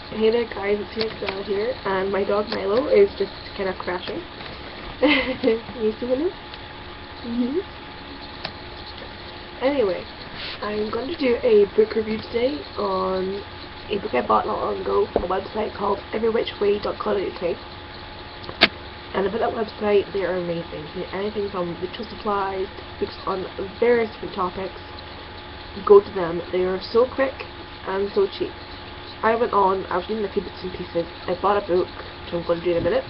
Hey there guys, it's Stella here, and my dog Milo is just kind of crashing. You see him? Anyway, I'm going to do a book review today on a book I bought not long ago from a website called everywhичway.co.uk. And about that website, they are amazing. You get anything from ritual supplies, books on various different topics. Go to them. They are so quick and so cheap. I went on, I was reading a few bits and pieces. I bought a book, which I'm going to do in a minute.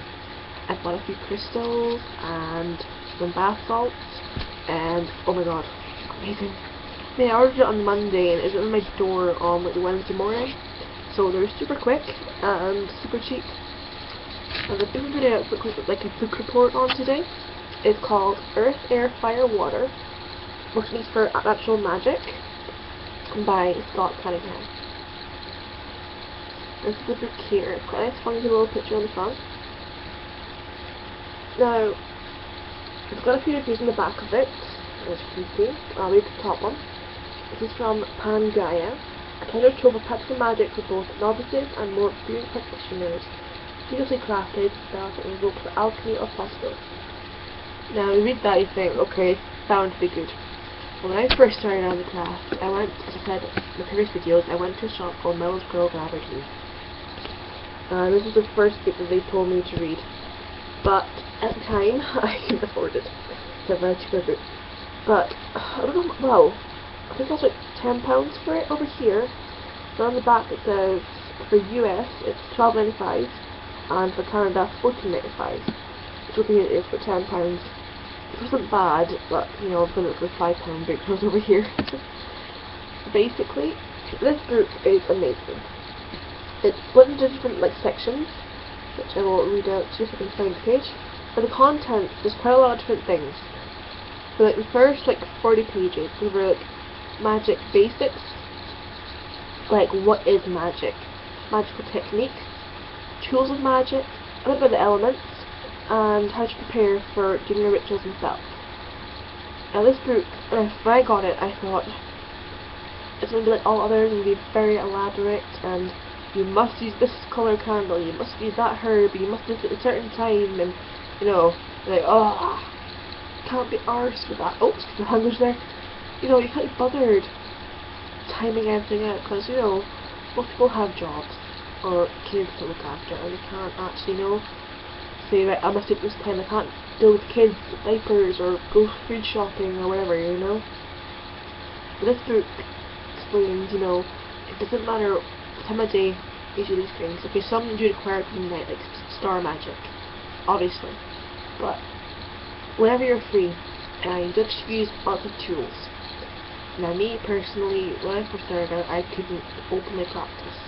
I bought a few crystals and some bath salts, and oh my god, amazing. I ordered it on Monday and it was at my door on like Wednesday morning, so they're super quick and super cheap. And the book I'm going to do like a book report on today is called Earth, Air, Fire, Water, Workings for Natural Magic by Cunningham. This is the book here. It's got a nice funky little picture on the front. Now, it's got a few reviews in the back of it, as you can see. I'll read the top one. This is from pagan, a treasure trove of practical magic for both novices and more experienced practitioners. Beautifully crafted spells that invoke the alchemy of possibility. Now, you read that, you think, okay, it's bound to be good. Well, when I first started on the class, I went, as I said in the previous videos, I went to a shop called Mel's Girl Aberdeen. This was the first book that they told me to read, but at the time I couldn't afford it. It's a very cheap book. But I don't know. Well, I think that's like £10 for it over here. So on the back it says for US it's $12.95 and for Canada $14.95. Which over here it is for £10. It wasn't bad, but you know, I've got it for £5 book over here. Basically, this book is amazing. It's split into different sections, which I will read out to you if I can find the page. For the content, there's quite a lot of different things. For the first 40 pages, over magic basics, like what is magic, magical techniques, tools of magic, a bit about the elements, and how to prepare for doing your rituals and spells. Now this book, when I got it, I thought it's going to be like all others and be very elaborate, and you must use this colour candle, you must use that herb, you must do it at a certain time, and you know, like, oh, can't be arsed with that. Oh, excuse the language there. You know, you can't be bothered timing everything out, because, you know, most people have jobs or kids to look after, and they can't actually, you know, say, right, I must take this time, I can't deal with kids, diapers, or go food shopping, or whatever, you know. But this book explains, you know, it doesn't matter what time of day you do these things. Okay, some do require midnight, like star magic, obviously, but whenever you're free, you just use lots of tools. Now, me personally, when I first started out, I couldn't openly practice.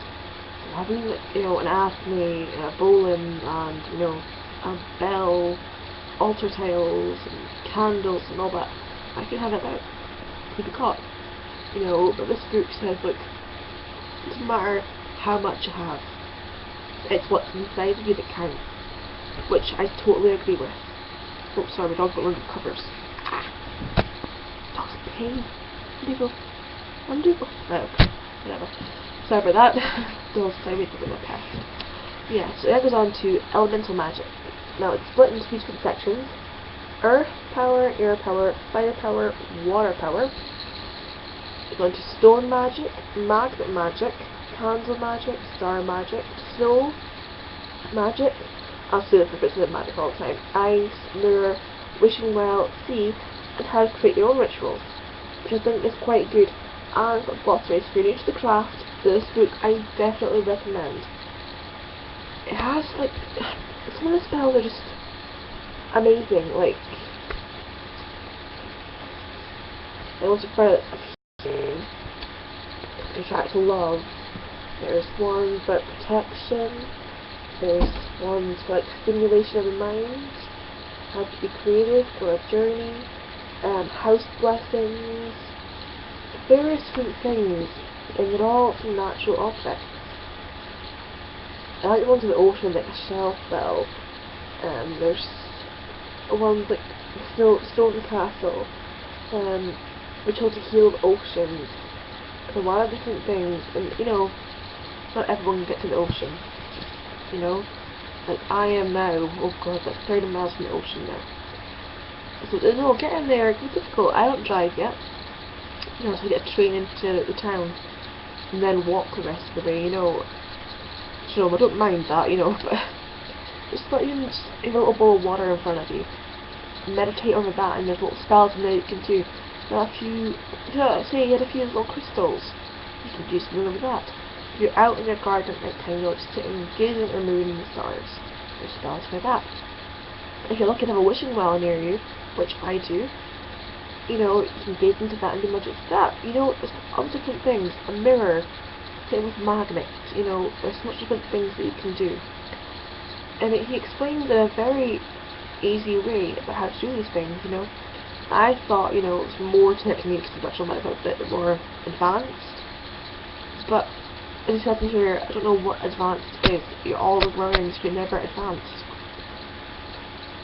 So having, you know, an athame, a bowline, and you know, a bell, altar tiles, and candles, and all that, I could have it out. Could be caught. You know, but this book says, look, it doesn't matter how much you have, it's what's inside of you that counts, which I totally agree with. Oh, sorry, my dog got one of the covers. Dog's a pain. There you go. Undo. Oh, okay. Whatever. Sorry about that. Dog's sorry to get my past. Yeah, so that goes on to elemental magic. Now, it's split into 2 different sections: earth power, air power, fire power, water power. We're going to stone magic, magnet magic, candle magic, star magic, snow magic, I'll say this for bits of magic all the time, ice, mirror, wishing well, sea, and how to create your own rituals, which I think is quite good. And glossary, if you're new to the craft, this book I definitely recommend. It has some of the spells are just amazing, like I want to try attract love. There's ones for protection. There's ones for stimulation of the mind. How to be creative for a journey. House blessings. Various different things, and they're all from natural objects. I like the ones in the ocean, like a shellspell. There's ones like Stone Castle. Ritual to heal the oceans. A lot of different things, and you know, not everyone can get to the ocean, you know. Like I am now, oh god, like 30 miles from the ocean now. So no, getting there can be difficult. I don't drive yet. You know, so I get a train into the town and then walk the rest of the way, you know. So I don't mind that, you know, but just let you just have a little bowl of water in front of you. Meditate over that, and there's little spells in there you can do. Now if you say you had a few little crystals, you can do something with that. If you're out in your garden at night time, you know, just sitting gazing at the moon and the stars, there's spells for that. If you're lucky to have a wishing well near you, which I do, you know, you can gaze into that and do magic with that. You know, there's all different things. A mirror, same with magnets, you know, there's so much different things that you can do. And he explains in a very easy way about how to do these things, you know. I thought, you know, it was more techniques, the ritual might have been a bit more advanced. But, as he says in here, I don't know what advanced is. You're always learning, so you're never advanced.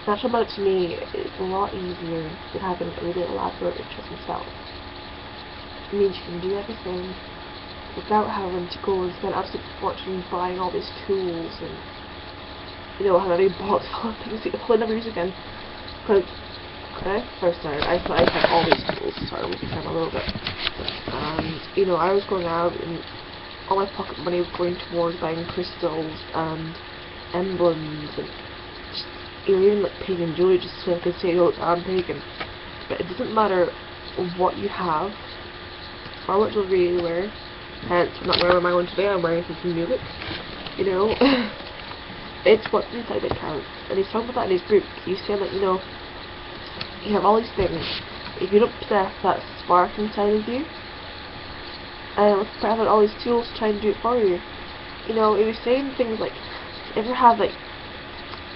Natural magic to me is a lot easier than having a really elaborate rituals themselves. It means you can do everything without having to go and spend absolute fortune buying all these tools and, you know, have a big box full of things that you'll never use again. Because when I first started, I thought I had all these tools. Sorry, I'm moving down a little bit. And, you know, I was going out and all my pocket money was going towards buying crystals and emblems and even like pagan jewelry, just so I could say, oh, I'm pagan. But it doesn't matter what you have or what jewelry you wear. Hence, I'm not wearing my own today, I'm wearing something music. You know, it's what's inside that counts. And he's talking about that in his book. He's saying that, you know, you have all these things. If you don't possess that spark inside of you, and let's have all these tools to try and do it for you. You know, he was saying things like, you ever have like,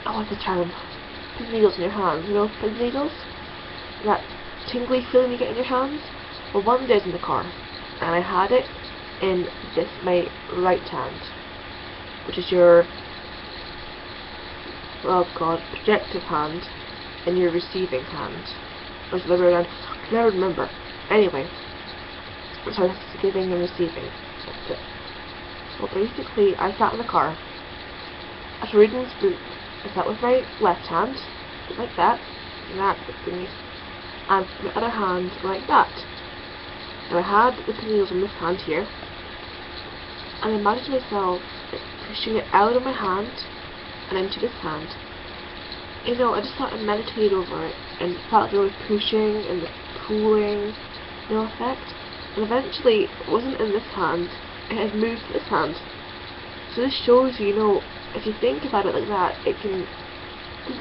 oh, what's the term? Pins needles in your hands, you know, pins needles? That tingly feeling you get in your hands? Well, one day I was in the car, and I had it in this, my right hand, which is your, oh god, projective hand, and your receiving hand. Or is it the other way around? I can never remember. Anyway, so that's giving and receiving. That's it. Well, basically, I sat in the car, after reading this book, I sat with my left hand, like that, and that thingy, and my other hand like that. And I had the needles in this hand here, and I imagined myself like, pushing it out of my hand and into this hand. You know, I just thought and meditated over it, and felt like I was pushing and the pulling, you know, effect. And eventually, it wasn't in this hand, it had moved to this hand. So this shows you, you know, if you think about it like that, it can,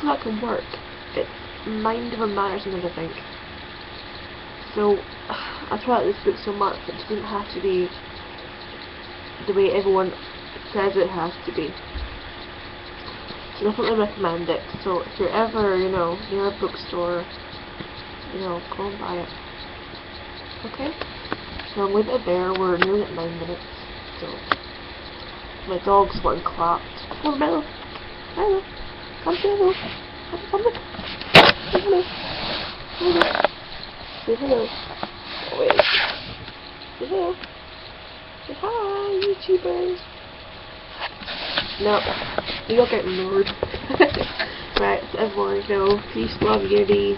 that can work. It's mind over matter sometimes, I think. So, that's why I like this book so much. It doesn't have to be the way everyone says it has to be. So definitely recommend it. So if you're ever, you know, near a bookstore, you know, go and buy it. Okay? So I'm with it there. We're nearly at 9 minutes. So my dog's wanting clapped. Come on, Milo. Milo. Come say hello. Come look. Say hello. Hello. Say hello. Oh, wait. Say hello. Say hi, YouTubers. No, you're getting ignored. Right, so everyone, you know, peace, love, unity,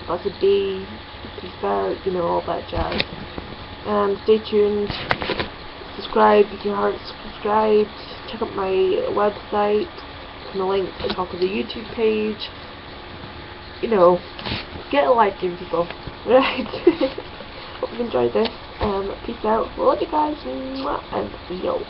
lots of B, peace out, you know, all that jazz. And stay tuned, subscribe if you aren't subscribed, check out my website, and the link at the top of the YouTube page. You know, get a like in, people. Right? Hope you enjoyed this. Peace out. Love you guys, and yo.